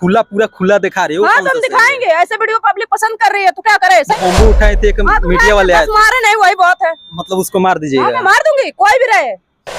खुला पूरा खुला दिखा रहे हो। हाँ तो हम दिखाएंगे, ऐसे वीडियो पब्लिक पसंद कर रही है तो क्या करे। बम्बू उठाए थे एक मीडिया वाले आए, मारे नहीं वही बहुत है। मतलब उसको मार दीजिएगा। मैं मार दूंगी, कोई भी रहे।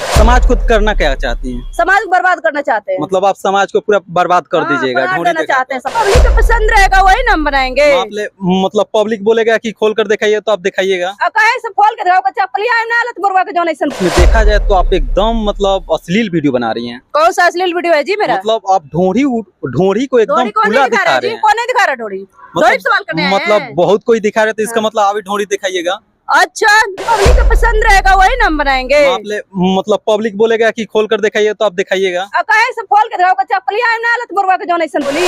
समाज को करना क्या चाहती हैं? समाज को बर्बाद करना चाहते हैं। मतलब आप समाज को पूरा बर्बाद कर दीजिएगा, ढूंढना चाहते हैं। पब्लिक को पसंद रहेगा वही ना हम बनाएंगे। मतलब पब्लिक बोलेगा कि खोल कर दिखाइए तो आप दिखाइएगा। सब खोल के दिखाओ, चप्पलियां ना लत बुरवा के जो नहीं। देखा जाए तो आप एकदम मतलब अश्लील वीडियो बना रही हैं। कौन सा अश्लील वीडियो है जी मेरा? मतलब आप ढोरी को एकदम खुला दिखा रहे हैं। कौन नहीं दिखा रहा ढोरी? सवाल करने आए हैं। मतलब बहुत कोई दिखा रहे, तो इसका मतलब आप भी ढोरी दिखाइएगा। अच्छा, पब्लिक को पसंद रहेगा वही ना हम बनाएंगे। मतलब पब्लिक बोलेगा कि खोल कर दिखाइए तो आप दिखाइएगा। सब खोल के दिखाओ, चप्पलियां ना लत बुरवा के जो नहीं बोली।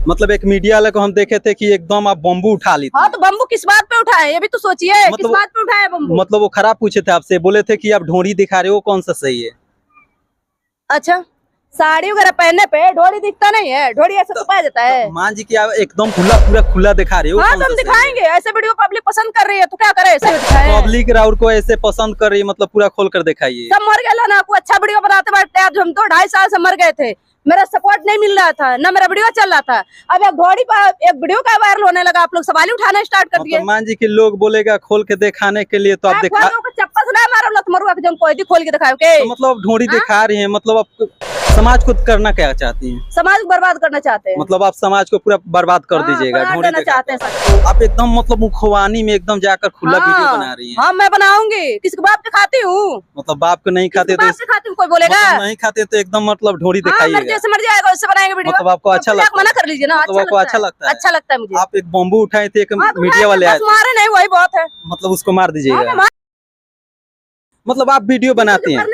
मतलब एक मीडिया वाले को हम देखे थे कि एकदम आप बम्बू उठा ली। हाँ तो बम्बू किस बात पे उठाए ये भी तो सोचिए। किस बात पे उठाए बम्बू? मतलब वो खराब पूछे थे आपसे, बोले थे कि आप ढोरी दिखा रहे हो, कौन सा सही है? अच्छा, साड़ी वगैरह पहनने पे ढोरी दिखता नहीं है? ढोरी ऐसे तो पाया जाता है। मान जी कि आप एकदम पूरा खुला दिखा रहे हो। हाँ तो हम दिखाएंगे, ऐसे वीडियो पब्लिक पसंद कर रही है तो क्या करे। पब्लिक राउर को ऐसे पसंद कर रही है, मतलब पूरा खोल कर दिखाइए। सब मर गया ना, आपको अच्छा वीडियो बनाते बैठते हैं। हम तो 2.5 साल से मर गए थे, मेरा सपोर्ट नहीं मिल रहा था, ना मेरा वीडियो चल रहा था। अब एक वीडियो का वायरल होने लगा, आप लोग सवाल उठाना स्टार्ट कर दिए। मान जी कि लोग बोलेगा खोल के दिखाने के लिए तो आप दिखा चप्पल से ना मारो लत मरुआ के, कोई खोल के दिखाओ के। मतलब ढोरी दिखा रही है। मतलब आप समाज को करना क्या चाहती हैं? समाज को बर्बाद करना चाहते हैं। मतलब आप समाज को पूरा बर्बाद कर दीजिएगा, ढोरी चाहते हैं। आप एकदम मतलब मुखवानी में एकदम जाकर खुला वीडियो बना रही हैं। हाँ मैं बनाऊंगी, किसके बाप के खाती हूँ? मतलब बाप को नहीं खाते तो खाती हूँ, कोई बोलेगा? नहीं खाते तो एकदम मतलब ढोरी दिखाइएगा। जैसे मर जाएगा उससे बनाएंगे वीडियो। मतलब आपको अच्छा लगता है? मना कर लीजिए ना। मतलब आपको अच्छा लगता है? अच्छा लगता है मुझे। आप एक बम्बू उठाए थे एक मीडिया वाले आए, मारे नहीं वही बहुत है। मतलब उसको मार दीजिएगा। मतलब आप वीडियो बनाती हैं।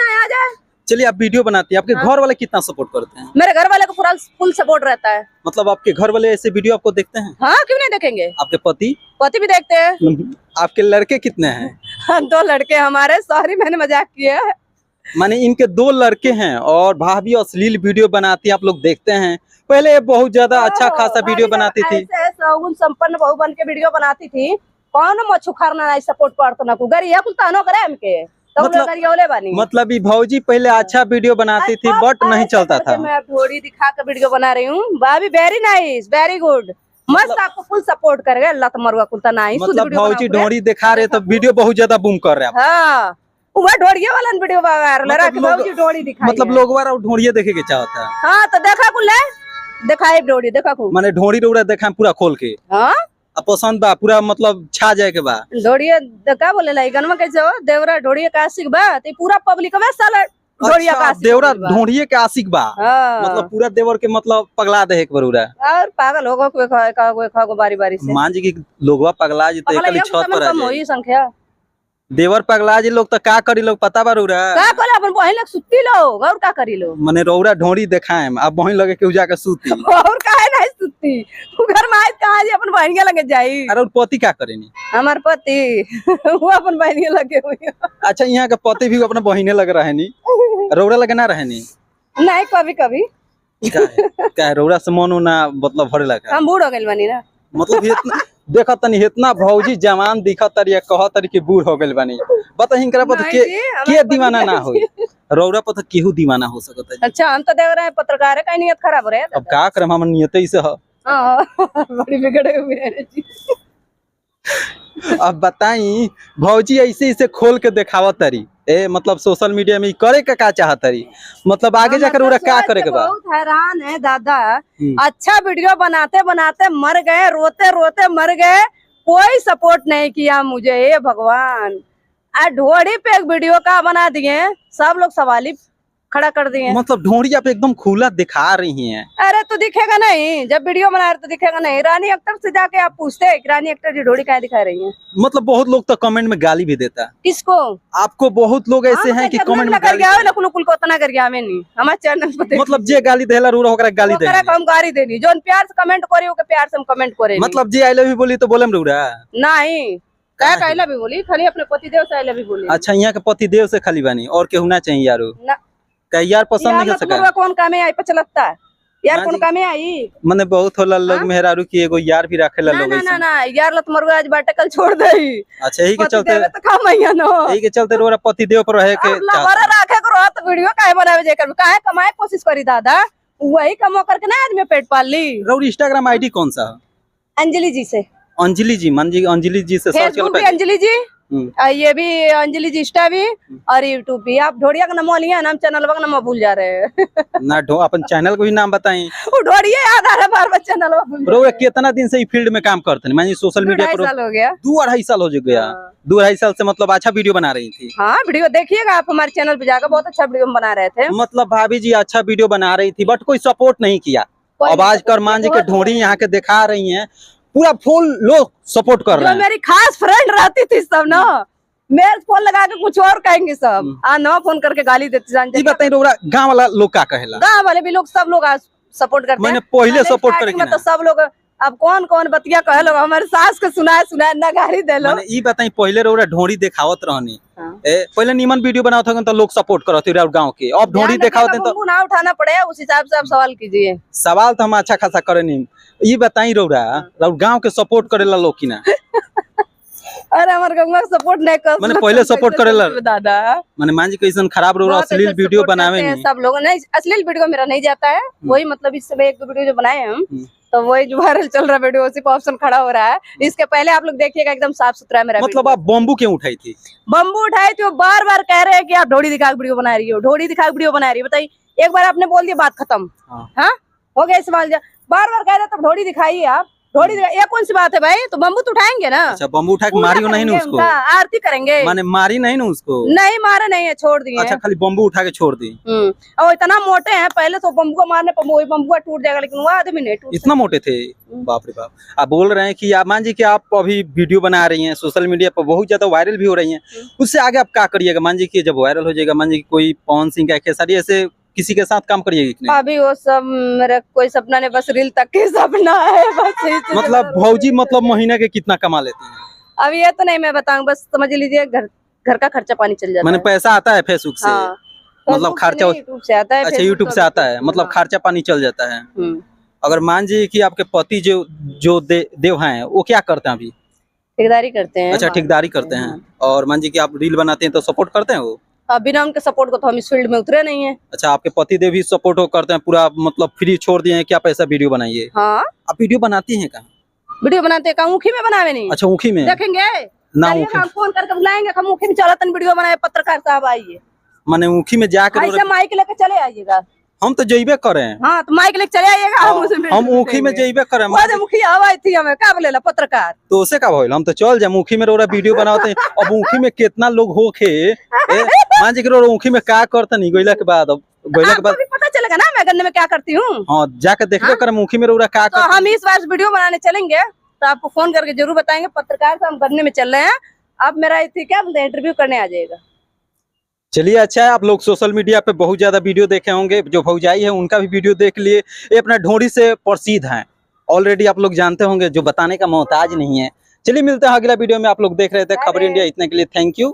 चलिए आप वीडियो बनाती हैं, आपके घर वाले कितना सपोर्ट करते हैं? मेरे घर वाले को पूरा फुल सपोर्ट रहता है। मतलब आपके घर वाले ऐसे वीडियो आपको देखते हैं? हाँ क्यों नहीं देखेंगे। आपके पति भी देखते हैं। आपके लड़के कितने हैं? 2 लड़के हमारे। सॉरी मैंने मजाक किया है। माने इनके 2 लड़के हैं और भाभी अश्लील वीडियो बनाती है, आप लोग देखते हैं। पहले बहुत ज्यादा अच्छा खासा वीडियो बनाती थी, सगुन संपन्न बहु बन के वीडियो बनाती थी। कौन मछुखार ना सपोर्ट करता ना गरिया कुल तानो करे हमके। मतलब ये भौजी पहले अच्छा वीडियो बनाती थी बट नहीं चलता था। मैं ढोरी दिखा कर वीडियो बना रही हूँ। भाभी वेरी नाइस, वेरी गुड, मस्त। आपको फुल सपोर्ट करेगा। लत मरुआ कुलता नाइस। मतलब भौजी ढोरी दिखा रहे तो वीडियो बहुत ज्यादा बूम कर रहे हैं। हाँ ढोड़िया वाला वीडियो ढोरी दिखा, मतलब लोग ढोड़िया देखे के चाहता है। हाँ तो देखा कुल दिखाए ढोड़ी, देखा माने ढोरी रोड़ा देखा पूरा खोल के। हाँ पसंद बा पूरा, मतलब छा जाए के बा। ढोड़िया का बोले गनमा कैसे हो देवरा ढोड़िया का आशिक बा ते पूरा पब्लिक में साला ढोड़िया का आशिक। देवरा ढोड़िए के आशिक बा। मतलब पूरा देवर के मतलब पगला दे एक बरूरा और पागल होगो को बारी से। मान जी की लोगवा पगला जी तो एकली छत पर आ जाए संख्या। देवर पगला जी लोग तो का करी लोग पता बा रौरा? का करे अपन बहिन लग सुती लोग और का करी लोग? माने रौरा ढोरी देखाएम अब बहिन लगे के जाके सुती और काहे नहीं सुती? घर में आइत कहां जी अपन बहिन के लगे जाई। अरे पति का करेनी? हमार पति वो अपन बहिन के लगे हुई। अच्छा यहाँ के पति भी अपने बहिने लग रहे नी, रौरा लगे ना रहे नी? नहीं कभी कभी का रौरा से मनो ना मतलब भरे लगा। हम बूढ़ हो गइल बानी ना। मतलब इतना देखा तनी इतना भौजी जवान दिखा तरी कह तरी के बूढ़ हो गइल बानी। बता हिंकरा पता के दीवाना ना होई? रौरा पता केहू दीवाना हो सकता है। अच्छा हम तो देख रहे हैं पत्रकार है, कहीं नियत खराब हो रहा है। अब का करम हम नियत ही से ह। बड़ी बिगड़े हुए हैं जी। अब बताई भौजी ऐसे खोल के दिखावा तरी मतलब सोशल मीडिया में करे का चाहत तरी, मतलब आगे जाकर उरा क्या करे के बा? बहुत हैरान है दादा। अच्छा वीडियो बनाते बनाते मर गए, रोते रोते मर गए, कोई सपोर्ट नहीं किया मुझे। हे भगवान, ढोड़ी पे एक वीडियो का बना दिए, सब लोग सवाल ही खड़ा कर दिए। मतलब ढोड़ी आप एकदम खुला दिखा रही हैं। अरे तो दिखेगा नहीं, जब वीडियो बना रहे तो दिखेगा नहीं। रानी अख्तर से जाके आप पूछते हैं कि रानी अख्तर जी ढोड़ी क्या दिखा रही हैं? मतलब बहुत लोग तो कमेंट में गाली भी देता है। किसको? आपको बहुत लोग ऐसे हैं कि कमेंट में गाली उतना कर गया नहीं हमारे चैनल पे। मतलब जे गाली देला रूरा होकर गाली दे हम गाली देनी जो प्यार से कमेंट करे ओके प्यार से हम कमेंट करे। मतलब जे आई लव यू बोली तो बोले रूरा नहीं क्या आई लव यू बोली, खाली अपने पति देव से आई लव यू बोली। अच्छा यहाँ के पति देव से खाली बानी और केहू ना चाहिए यारो? यार पसंद नहीं कर सका। कौन कामे आई पचलता यार, कौन कामे आई? मने बहुत होला लोग मेहरारू की एगो यार भी रखेला लोग। ना ना यार लत मरुआ आज बाटे कल छोड़ दई। अच्छा यही के चलते तो काम आइया नो, यही के चलते रोरा पति देव पर रहे के लवरा रखे को रहत वीडियो काहे बनावे जेकर काहे कमाए कोशिश करी दादा। वही कमो करके ना आदमी पेट पाल ली। और इंस्टाग्राम आईडी कौन सा है? अंजलि जी से। अंजलि जी, मान जी अंजलि जी से सर्च फेसबुक कर भी अंजलि जी, ये भी अंजलि जी, इंस्टा भी और यूट्यूब भी। आप ढोड़िया का नाम लिया, नाम चैनल का नाम भूल जा रहे हैं। ना अपन चैनल को भी नाम बताएं। वो ढोड़िया याद आ रहा, बार-बार चैनल भूल। ब्रो कितना दिन से फील्ड में काम करते हैं? मान सोशल मीडिया पर 2-2.5 साल हो गया। 2-2.5 साल हो गया। 2-2.5 साल से मतलब अच्छा वीडियो बना रही थी। हाँ, वीडियो देखिएगा आप हमारे चैनल पे जाकर, बहुत अच्छा वीडियो बना रहे थे। मतलब भाभी जी अच्छा वीडियो बना रही थी, बट कोई सपोर्ट नहीं किया। अब आज करमान जी के ढोड़ी यहाँ के दिखा रही हैं, पूरा फुल लोग सपोर्ट कर रहे हैं। मेरी खास फ्रेंड रहती थी सब ना, मेरे फोन लगा के कुछ और कहेंगे सब, ना फोन करके गाली देती। बताइए गाँव वाला लोग क्या कहेला? गाँव वाले भी लोग, सब लोग सपोर्ट करते हैं। मैंने पहले सपोर्ट करे तो सब लोग, अब कौन कौन बतिया कहे लोग, हमारे सास के सुनाए ना गाली दे लो। ये बताइए पहले रोरा ढोड़ी दिखावत रहनी, पहले नीमन वीडियो बनावत हो तो लोग सपोर्ट करते और गांव के, अब ढोड़ी दिखावत तो ना उठाना पड़ेगा, उस हिसाब से आप सवाल कीजिए। सवाल तो हम अच्छा खासा करे नहीं। ये बताई रौरा गांव के सपोर्ट करेला लोग की ना? अरे हमारे गांव में सपोर्ट नहीं कर, मैंने पहले सपोर्ट करेला दादा। मैंने मान जी कैसन खराब रौरा अश्लील वीडियो बनावे नहीं, सब लोग नहीं, अश्लील वीडियो मेरा नहीं जाता है। वही मतलब इस समय 1-2 वीडियो जो बनाए हम, तो वही जो वायरल चल रहा वीडियो, उसी पे ऑप्शन खड़ा हो रहा है। इसके पहले आप लोग देखिएगा एकदम साफ सुथरा मेरा। मतलब आप बम्बू क्यों उठाई थी? बम्बू उठाई थी, वो बार बार कह रहे हैं कि आप ढोड़ी दिखा के वीडियो बना रही हो, ढोड़ी दिखा के वीडियो बना रही हो। बताइए, एक बार आपने बोल दिया बात खत्म। हाँ हो गया सवाल। बार बार कह रहे तब ढोड़ी दिखाइए आप, ढोड़ी दिखाइए। ये कौन सी बात है भाई? तो बम्बू तो उठाएंगे ना। अच्छा, बम्बू उठा के मारी हो नहीं ना उसको? आरती करेंगे। माने मारी नहीं ना उसको? नहीं मारे नहीं है, छोड़ दिए। अच्छा, खाली बम्बू उठा के छोड़ दी। और इतना मोटे हैं, पहले तो बम्बू को मारने पर वही बम्बू टूट जाएगा, लेकिन वो आदमी नहीं टूट। इतना मोटे थे? बाप रे बाप। आप बोल रहे हैं कि आप मान जी कि आप अभी वीडियो बना रही हैं, सोशल मीडिया पर बहुत ज्यादा वायरल भी हो रही हैं, उससे आगे आप क्या करिएगा? मान जी की जब वायरल हो जाएगा, मान जी कोई पवन सिंह का खेसारी ऐसे किसी के साथ काम करिएगा? अभी वो सब मेरा कोई सपना नहीं, बस रील तक के सपना है बस। मतलब भौजी मतलब महीने के कितना कमा लेती हैं? अब ये तो नहीं मैं बताऊं, बस समझ लीजिए घर का खर्चा पानी चल जाता है। पैसा आता है फेसबुक से? मतलब खर्चा यूट्यूब से आता है। अच्छा, यूट्यूब से आता है, मतलब खर्चा पानी चल जाता है। अगर मान जी कि आपके पति जो देव हैं, वो क्या करते हैं अभी? ठेकेदारी करते हैं। अच्छा, ठेकेदारी करते हैं। और मान जी कि आप रील बनाते हैं तो सपोर्ट करते हैं वो? बिना उनके सपोर्ट को तो हम इस फील्ड में उतरे नहीं है। अच्छा, आपके पति देव भी सपोर्ट करते हैं पूरा, मतलब फ्री छोड़ दिए हैं कि आप ऐसा वीडियो बनाइए? हाँ। आप वीडियो बनाती हैं कहाँ? वीडियो बनाते हैं ऊखी में, बनावे नहीं। अच्छा, ऊखी में देखेंगे ना? हम फोन करके बुलाएंगे, हम ऊखी में चलतन वीडियो बनाए, पत्रकार साहब आइए। माने ऊखी में जाकर माइक लेके चले आइएगा। हम तो जइबे करें। हाँ, तो माइक लेके चले आइएगा। हम ऊखी में जइबे करें। मुखिया आई थी, हमें का बोलेला पत्रकार, तो उसे का भइल? हम तो चल जाए ऊखी में रोरा वीडियो बनाते हैं। अब ऊखी में कितना लोग होके मान जी के रोरा ऊखी में क्या करते नहीं गइला के बाद? अब गइला के बाद पता चलेगा ना मैं गन्ने में क्या करती हूँ। हाँ, जाकर देखबे करें ऊखी में रोरा क्या करते। हम इस बार वीडियो बनाने चलेंगे तो आपको फोन करके जरूर बताएंगे। पत्रकार से हम गन्ने में चल रहे हैं, आप मेरा क्या बोलते हैं, इंटरव्यू करने आ जाएगा। चलिए, अच्छा है, आप लोग सोशल मीडिया पे बहुत ज्यादा वीडियो देखे होंगे, जो भौजाई है उनका भी वीडियो देख लिए। ये अपना ढोड़ी से प्रसिद्ध हैं, ऑलरेडी आप लोग जानते होंगे, जो बताने का मोहताज नहीं है। चलिए, मिलते हैं अगला वीडियो में। आप लोग देख रहे थे खबर इंडिया, इतने के लिए थैंक यू।